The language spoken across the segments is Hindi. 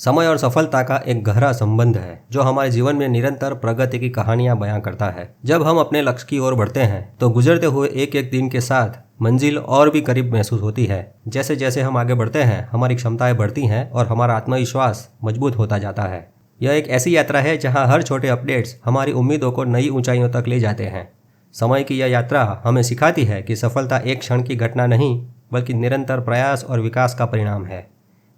समय और सफलता का एक गहरा संबंध है जो हमारे जीवन में निरंतर प्रगति की कहानियां बयां करता है। जब हम अपने लक्ष्य की ओर बढ़ते हैं तो गुजरते हुए एक एक दिन के साथ मंजिल और भी करीब महसूस होती है। जैसे जैसे हम आगे बढ़ते हैं हमारी क्षमताएं बढ़ती हैं और हमारा आत्मविश्वास मजबूत होता जाता है। यह एक ऐसी यात्रा है जहां हर छोटे अपडेट्स हमारी उम्मीदों को नई ऊंचाइयों तक ले जाते हैं। समय की यह यात्रा हमें सिखाती है कि सफलता एक क्षण की घटना नहीं बल्कि निरंतर प्रयास और विकास का परिणाम है।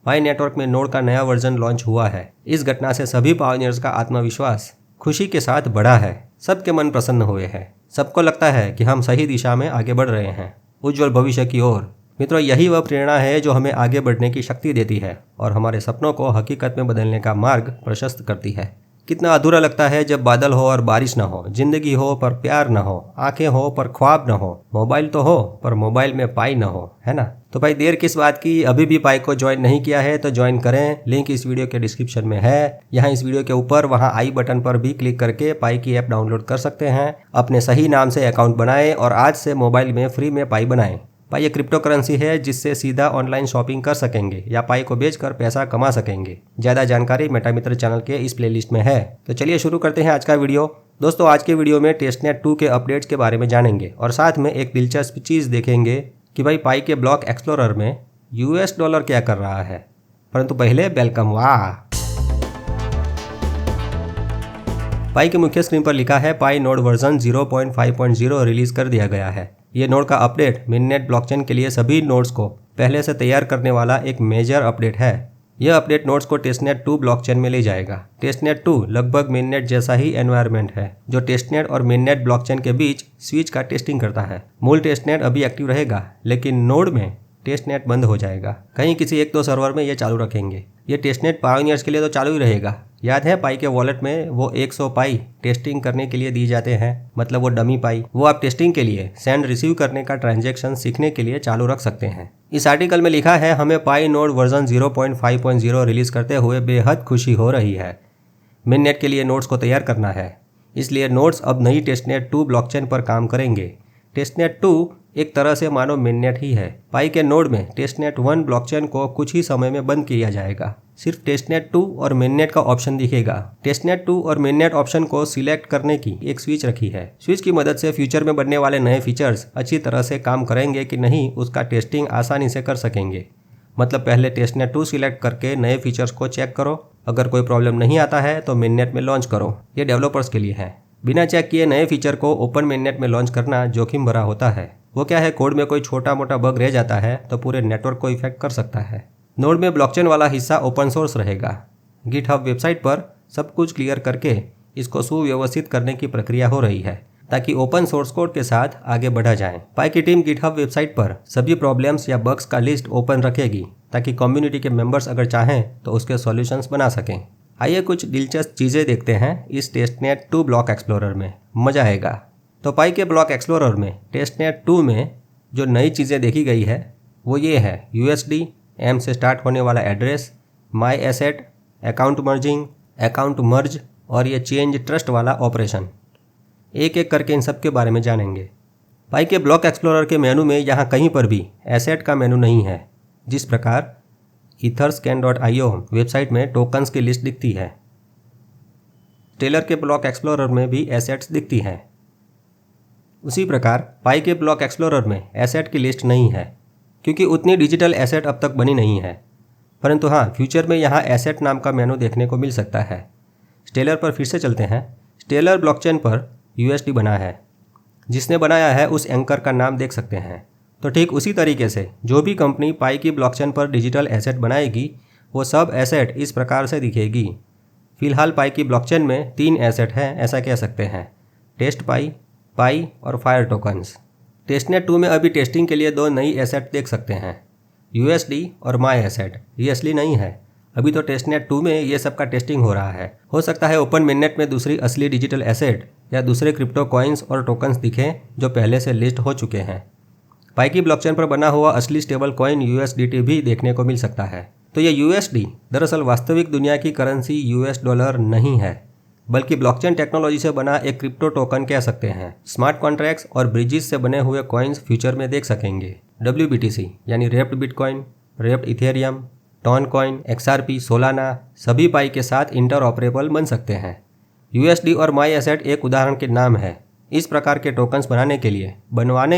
पाई नेटवर्क में नोड का नया वर्जन लॉन्च हुआ है। इस घटना से सभी पायोनियर्स का आत्मविश्वास खुशी के साथ बढ़ा है। सबके मन प्रसन्न हुए हैं। सबको लगता है कि हम सही दिशा में आगे बढ़ रहे हैं, उज्जवल भविष्य की ओर। मित्रों, यही वह प्रेरणा है जो हमें आगे बढ़ने की शक्ति देती है और हमारे सपनों को हकीकत में बदलने का मार्ग प्रशस्त करती है। कितना अधूरा लगता है जब बादल हो और बारिश न हो, जिंदगी हो पर प्यार न हो, आंखें हो पर ख्वाब न हो, मोबाइल तो हो पर मोबाइल में पाई न हो, है ना। तो भाई देर किस बात की, अभी भी पाई को ज्वाइन नहीं किया है तो ज्वाइन करें। लिंक इस वीडियो के डिस्क्रिप्शन में है। यहाँ इस वीडियो के ऊपर वहाँ आई बटन पर भी क्लिक करके पाई की ऐप डाउनलोड कर सकते हैं। अपने सही नाम से अकाउंट बनाएं और आज से मोबाइल में फ्री में पाई बनाएं। पाई ये क्रिप्टो करेंसी है जिससे सीधा ऑनलाइन शॉपिंग कर सकेंगे या पाई को बेचकर पैसा कमा सकेंगे। ज्यादा जानकारी मेटामित्र चैनल के इस प्लेलिस्ट में है। तो चलिए शुरू करते हैं आज का वीडियो। दोस्तों, आज के वीडियो में टेस्टनेट 2 के अपडेट्स के बारे में जानेंगे और साथ में एक दिलचस्प चीज देखेंगे कि भाई पाई के ब्लॉक एक्सप्लोरर में $, क्या कर रहा है। परंतु पहले वेलकम। वाह। पाई के मुख्य स्क्रीन पर लिखा है पाई नोड वर्जन 0.5.0 रिलीज कर दिया गया है। ये नोड का अपडेट मिननेट ब्लॉकचेन के लिए सभी नोड्स को पहले से तैयार करने वाला एक मेजर अपडेट है। यह अपडेट नोड्स को टेस्टनेट 2 ब्लॉकचेन में ले जाएगा। टेस्टनेट 2 लगभग मिननेट जैसा ही एनवायरनमेंट है जो टेस्टनेट और मिननेट ब्लॉकचेन के बीच स्विच का टेस्टिंग करता है। मूल टेस्टनेट अभी एक्टिव रहेगा लेकिन नोड में टेस्टनेट बंद हो जाएगा। कहीं किसी एक दो सर्वर में ये चालू रखेंगे। ये टेस्टनेट पायोनियर्स के लिए तो चालू ही रहेगा। याद है पाई के वॉलेट में वो 100 पाई टेस्टिंग करने के लिए दी जाते हैं, मतलब वो डमी पाई। वो आप टेस्टिंग के लिए सेंड रिसीव करने का ट्रांजैक्शन सीखने के लिए चालू रख सकते हैं। इस आर्टिकल में लिखा है हमें पाई नोड वर्जन 0.5.0 रिलीज करते हुए बेहद खुशी हो रही है। मिननेट के लिए नोड्स को तैयार करना है, इसलिए नोड्स अब नई टेस्टनेट 2 ब्लॉकचेन पर काम करेंगे। टेस्टनेट 2 एक तरह से मानो मिननेट ही है। पाई के नोड में टेस्टनेट 1 ब्लॉकचेन को कुछ ही समय में बंद किया जाएगा। सिर्फ टेस्टनेट 2 और मिननेट का ऑप्शन दिखेगा। टेस्टनेट 2 और मिननेट ऑप्शन को सिलेक्ट करने की एक स्विच रखी है। स्विच की मदद से फ्यूचर में बनने वाले नए फीचर्स अच्छी तरह से काम करेंगे कि नहीं उसका टेस्टिंग आसानी से कर सकेंगे। मतलब पहले टेस्टनेट 2 सिलेक्ट करके नए फीचर्स को चेक करो। अगर कोई प्रॉब्लम नहीं आता है तो मिननेट में लॉन्च करो। ये डेवलपर्स के लिए है। बिना चेक किए नए फीचर को ओपन मिननेट में लॉन्च करना जोखिम भरा होता है। वो क्या है, कोड में कोई छोटा मोटा बग रह जाता है तो पूरे नेटवर्क को इफेक्ट कर सकता है। नोड में ब्लॉकचेन वाला हिस्सा ओपन सोर्स रहेगा। गिटहब वेबसाइट पर सब कुछ क्लियर करके इसको सुव्यवस्थित करने की प्रक्रिया हो रही है ताकि ओपन सोर्स कोड के साथ आगे बढ़ा जाए। पाई की टीम गिटहब वेबसाइट पर सभी प्रॉब्लम्स या बग्स का लिस्ट ओपन रखेगी ताकि कम्युनिटी के मेंबर्स अगर चाहें तो उसके सॉल्यूशंस बना सकें। आइए कुछ दिलचस्प चीज़ें देखते हैं इस टेस्टनेट 2 ब्लॉक एक्सप्लोरर में, मज़ा आएगा। तो पाई के ब्लॉक एक्सप्लोरर में टेस्टनेट 2 में जो नई चीज़ें देखी गई है वो ये है USD, M से स्टार्ट होने वाला address, my asset, account merging, account merge और ये चेंज ट्रस्ट वाला ऑपरेशन। एक एक करके इन सब के बारे में जानेंगे। पाई के ब्लॉक एक्सप्लोरर के मेनू में यहाँ कहीं पर भी एसेट का मेनू नहीं है। जिस प्रकार etherscan.io वेबसाइट में टोकन्स की लिस्ट दिखती है, टेलर के ब्लॉक एक्सप्लोरर में भी एसेट्स दिखती हैं। उसी प्रकार पाई के ब्लॉक एक्सप्लोरर में एसेट की लिस्ट नहीं है क्योंकि उतनी डिजिटल एसेट अब तक बनी नहीं है। परंतु हाँ, फ्यूचर में यहाँ एसेट नाम का मेनू देखने को मिल सकता है। स्टेलर पर फिर से चलते हैं। स्टेलर ब्लॉकचेन पर USD बना है। जिसने बनाया है उस एंकर का नाम देख सकते हैं। तो ठीक उसी तरीके से जो भी कंपनी पाई की ब्लॉकचेन पर डिजिटल एसेट बनाएगी वो सब एसेट इस प्रकार से दिखेगी। फिलहाल पाई की ब्लॉकचेन में 3 एसेट हैं, ऐसा कह सकते हैं, टेस्ट पाई, पाई और फायर टोकन्स। टेस्टनेट 2 में अभी टेस्टिंग के लिए 2 नई एसेट देख सकते हैं, USD और माई एसेट। ये असली नहीं है, अभी तो टेस्टनेट 2 में ये सब का टेस्टिंग हो रहा है। हो सकता है ओपन मिननेट में दूसरी असली डिजिटल एसेट या दूसरे क्रिप्टो कॉइन्स और टोकन्स दिखें जो पहले से लिस्ट हो चुके हैं। पाई की ब्लॉकचेन पर बना हुआ असली स्टेबल कॉइन USDT भी देखने को मिल सकता है। तो ये USD दरअसल वास्तविक दुनिया की करेंसी $, नहीं है बल्कि ब्लॉकचेन टेक्नोलॉजी से बना एक क्रिप्टो टोकन कह सकते हैं। स्मार्ट कॉन्ट्रैक्ट्स और ब्रिजेस से बने हुए कॉइन्स फ्यूचर में देख सकेंगे। WBTC यानी wrapped bitcoin, wrapped Ethereum, Ton coin, XRP, Solana सभी पाई के साथ इंटरऑपरेबल बन सकते हैं। USD और माई एसेट एक उदाहरण के नाम है। इस प्रकार के टोकन्स बनवाने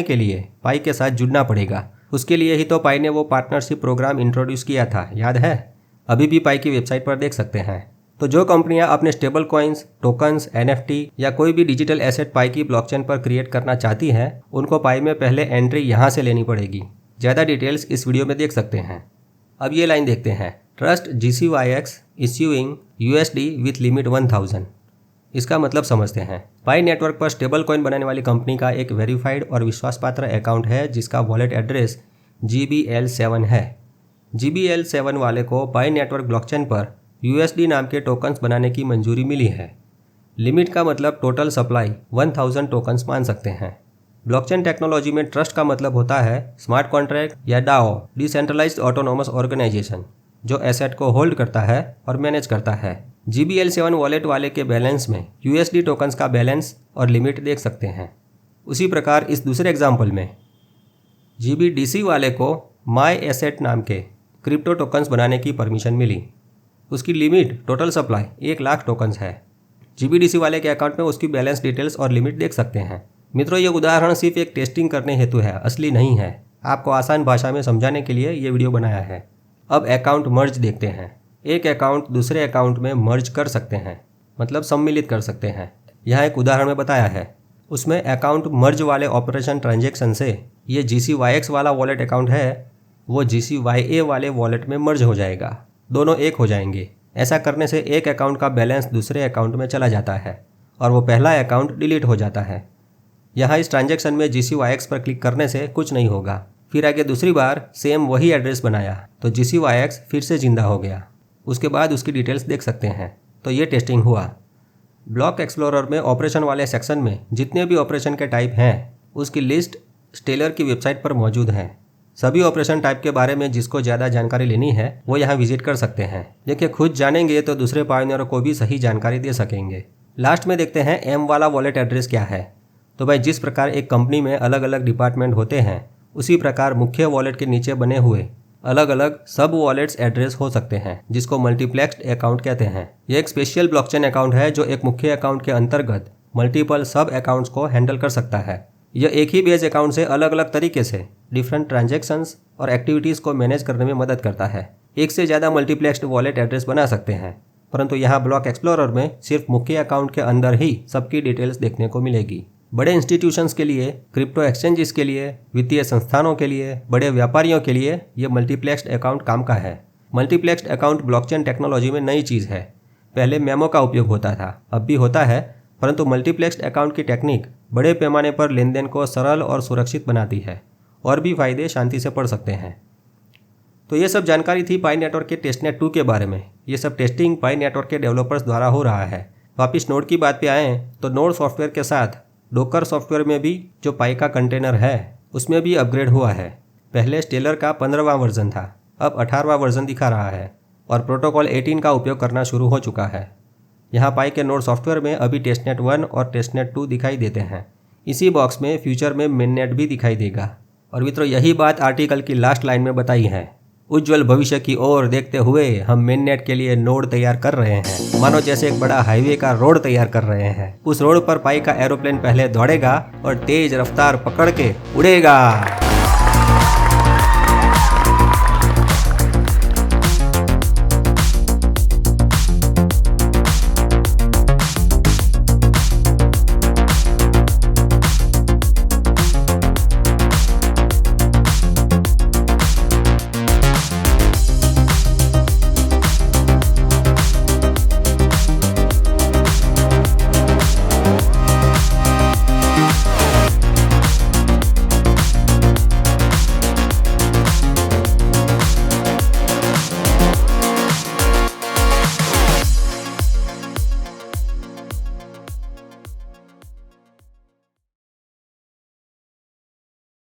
के लिए पाई के साथ जुड़ना पड़ेगा। उसके लिए ही तो पाई ने वो पार्टनरशिप प्रोग्राम इंट्रोड्यूस किया था, याद है? अभी भी पाई की वेबसाइट पर देख सकते हैं। तो जो कंपनियां अपने स्टेबल कॉइन्स, टोकन्स, NFT या कोई भी डिजिटल एसेट पाई की ब्लॉकचेन पर क्रिएट करना चाहती हैं, उनको पाई में पहले एंट्री यहाँ से लेनी पड़ेगी। ज़्यादा डिटेल्स इस वीडियो में देख सकते हैं। अब ये लाइन देखते हैं, trust GCYX issuing USD with limit 1000। इसका मतलब समझते हैं। पाई नेटवर्क पर स्टेबल कॉइन बनाने वाली कंपनी का एक वेरीफाइड और विश्वासपात्र अकाउंट है जिसका वॉलेट एड्रेस GBL7 है। GBL7 वाले को पाई नेटवर्क ब्लॉकचेन पर USD नाम के टोकन्स बनाने की मंजूरी मिली है। लिमिट का मतलब टोटल सप्लाई 1000 टोकन्स मान सकते हैं। ब्लॉकचेन टेक्नोलॉजी में ट्रस्ट का मतलब होता है स्मार्ट कॉन्ट्रैक्ट या DAO, डिसेंट्रलाइज्ड ऑटोनोमस ऑर्गेनाइजेशन, जो एसेट को होल्ड करता है और मैनेज करता है। GBL7 वॉलेट वाले के बैलेंस में USD टोकन्स का बैलेंस और लिमिट देख सकते हैं। उसी प्रकार इस दूसरे एग्जाम्पल में GBDC वाले को माई एसेट नाम के क्रिप्टो टोकन्स बनाने की परमिशन मिली। उसकी limit total supply 1 lakh tokens है। GBDC वाले के अकाउंट में उसकी बैलेंस डिटेल्स और लिमिट देख सकते हैं। मित्रों, ये उदाहरण सिर्फ एक टेस्टिंग करने हेतु है, असली नहीं है। आपको आसान भाषा में समझाने के लिए ये वीडियो बनाया है। अब अकाउंट मर्ज देखते हैं। एक अकाउंट दूसरे अकाउंट में मर्ज कर सकते हैं, मतलब सम्मिलित कर सकते हैं। यहाँ एक उदाहरण में बताया है। उसमें अकाउंट मर्ज वाले ऑपरेशन ट्रांजेक्शन से ये GCYX वाला वॉलेट अकाउंट है, वो GCYA वाले वॉलेट में मर्ज हो जाएगा। दोनों एक हो जाएंगे। ऐसा करने से एक अकाउंट का बैलेंस दूसरे अकाउंट में चला जाता है और वो पहला अकाउंट डिलीट हो जाता है। यहाँ इस ट्रांजैक्शन में GCYX पर क्लिक करने से कुछ नहीं होगा। फिर आगे दूसरी बार सेम वही एड्रेस बनाया तो GCYX फिर से जिंदा हो गया। उसके बाद उसकी डिटेल्स देख सकते हैं। तो ये टेस्टिंग हुआ। ब्लॉक एक्सप्लोरर में ऑपरेशन वाले सेक्शन में जितने भी ऑपरेशन के टाइप हैं उसकी लिस्ट स्टेलर की वेबसाइट पर मौजूद है। सभी ऑपरेशन टाइप के बारे में जिसको ज़्यादा जानकारी लेनी है वो यहाँ विजिट कर सकते हैं। देखिए, खुद जानेंगे तो दूसरे पायनियरों को भी सही जानकारी दे सकेंगे। लास्ट में देखते हैं M वाला वॉलेट एड्रेस क्या है। तो भाई, जिस प्रकार एक कंपनी में अलग अलग डिपार्टमेंट होते हैं उसी प्रकार मुख्य वॉलेट के नीचे बने हुए अलग अलग सब वॉलेट्स एड्रेस हो सकते हैं, जिसको मल्टीप्लेक्स्ड अकाउंट कहते हैं। ये एक स्पेशल ब्लॉकचेन अकाउंट है जो एक मुख्य अकाउंट के अंतर्गत मल्टीपल सब अकाउंट्स को हैंडल कर सकता है। यह एक ही बेस अकाउंट से अलग अलग तरीके से डिफरेंट ट्रांजैक्शंस और एक्टिविटीज़ को मैनेज करने में मदद करता है। एक से ज़्यादा मल्टीप्लेक्स्ड वॉलेट एड्रेस बना सकते हैं, परंतु यहाँ ब्लॉक एक्सप्लोरर में सिर्फ मुख्य अकाउंट के अंदर ही सबकी डिटेल्स देखने को मिलेगी। बड़े इंस्टीट्यूशंस के लिए, क्रिप्टो एक्सचेंजेस के लिए, वित्तीय संस्थानों के लिए, बड़े व्यापारियों के लिए ये मल्टीप्लेक्स्ड अकाउंट काम का है। मल्टीप्लेक्स्ड अकाउंट ब्लॉकचेन टेक्नोलॉजी में नई चीज़ है। पहले मेमो का उपयोग होता था, अब भी होता है, परंतु मल्टीप्लेक्स्ड अकाउंट की टेक्निक बड़े पैमाने पर लेन देन को सरल और सुरक्षित बनाती है। और भी फायदे शांति से पढ़ सकते हैं। तो ये सब जानकारी थी पाई नेटवर्क के टेस्टनेट 2 के बारे में। ये सब टेस्टिंग पाई नेटवर्क के डेवलपर्स द्वारा हो रहा है। वापिस नोड की बात पे आएँ तो नोड सॉफ्टवेयर के साथ डोकर सॉफ्टवेयर में भी जो पाई का कंटेनर है उसमें भी अपग्रेड हुआ है। पहले स्टेलर का 15वां वर्जन था, अब 18वां वर्जन दिखा रहा है और प्रोटोकॉल 18 का उपयोग करना शुरू हो चुका है। यहाँ पाई के नोड सॉफ्टवेयर में अभी टेस्टनेट 1 और टेस्टनेट 2 दिखाई देते हैं। इसी बॉक्स में फ्यूचर में मेननेट भी दिखाई देगा। और मित्रों, यही बात आर्टिकल की लास्ट लाइन में बताई है। उज्जवल भविष्य की ओर देखते हुए हम मेननेट के लिए नोड तैयार कर रहे हैं, मानो जैसे एक बड़ा हाईवे का रोड तैयार कर रहे हैं। उस रोड पर पाई का एरोप्लेन पहले दौड़ेगा और तेज रफ्तार पकड़ के उड़ेगा।